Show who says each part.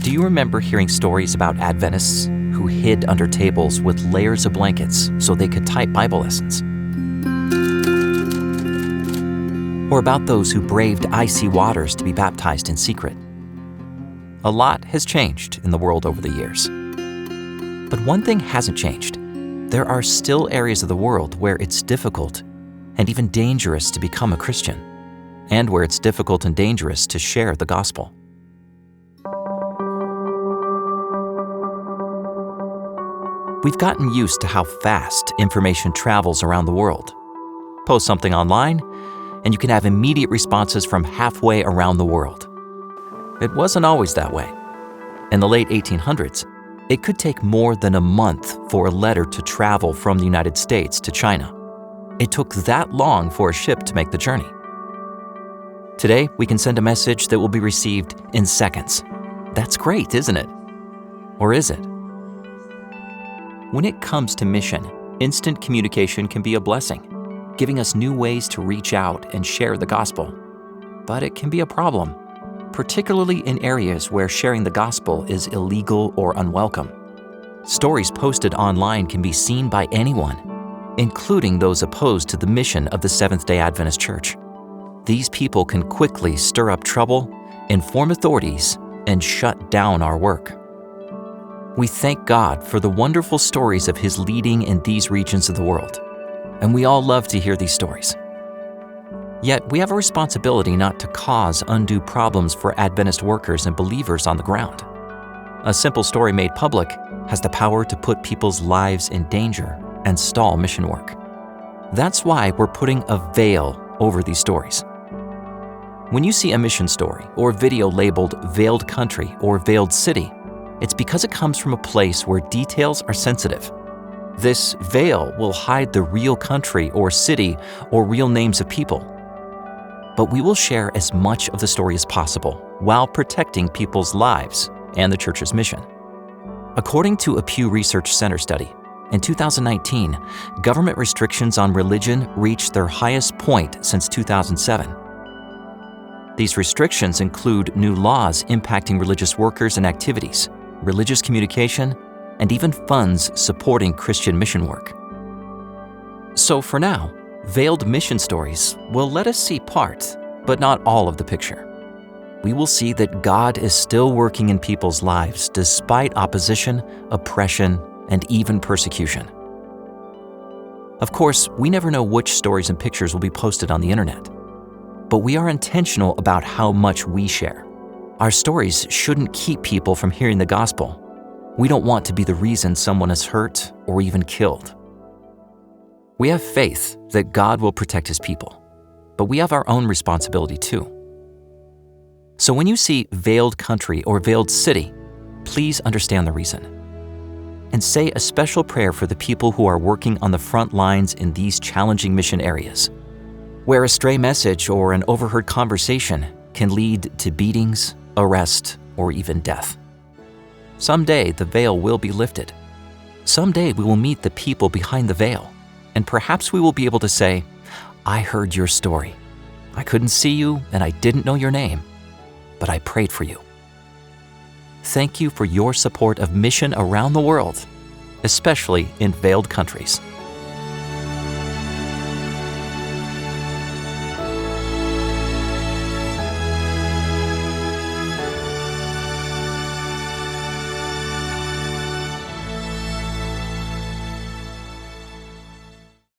Speaker 1: Do you remember hearing stories about Adventists who hid under tables with layers of blankets so they could type Bible lessons? Or about those who braved icy waters to be baptized in secret? A lot has changed in the world over the years. But one thing hasn't changed. There are still areas of the world where it's difficult and even dangerous to become a Christian, and where it's difficult and dangerous to share the gospel. We've gotten used to how fast information travels around the world. Post something online, and you can have immediate responses from halfway around the world. It wasn't always that way. In the late 1800s, it could take more than a month for a letter to travel from the United States to China. It took that long for a ship to make the journey. Today, we can send a message that will be received in seconds. That's great, isn't it? Or is it? When it comes to mission, instant communication can be a blessing, giving us new ways to reach out and share the gospel. But it can be a problem, particularly in areas where sharing the gospel is illegal or unwelcome. Stories posted online can be seen by anyone, including those opposed to the mission of the Seventh-day Adventist Church. These people can quickly stir up trouble, inform authorities, and shut down our work. We thank God for the wonderful stories of His leading in these regions of the world, and we all love to hear these stories. Yet we have a responsibility not to cause undue problems for Adventist workers and believers on the ground. A simple story made public has the power to put people's lives in danger and stall mission work. That's why we're putting a veil over these stories. When you see a mission story or video labeled Veiled Country or Veiled City, it's because it comes from a place where details are sensitive. This veil will hide the real country or city or real names of people. But we will share as much of the story as possible while protecting people's lives and the church's mission. According to a Pew Research Center study, in 2019, government restrictions on religion reached their highest point since 2007. These restrictions include new laws impacting religious workers and activities, religious communication, and even funds supporting Christian mission work. So for now, veiled mission stories will let us see part, but not all of the picture. We will see that God is still working in people's lives despite opposition, oppression, and even persecution. Of course, we never know which stories and pictures will be posted on the internet, but we are intentional about how much we share. Our stories shouldn't keep people from hearing the gospel. We don't want to be the reason someone is hurt or even killed. We have faith that God will protect His people, but we have our own responsibility too. So when you see Veiled Country or Veiled City, please understand the reason. And say a special prayer for the people who are working on the front lines in these challenging mission areas, where a stray message or an overheard conversation can lead to beatings, arrest, or even death. Someday the veil will be lifted. Someday we will meet the people behind the veil, and perhaps we will be able to say, "I heard your story. I couldn't see you and I didn't know your name, but I prayed for you." Thank you for your support of mission around the world, especially in veiled countries.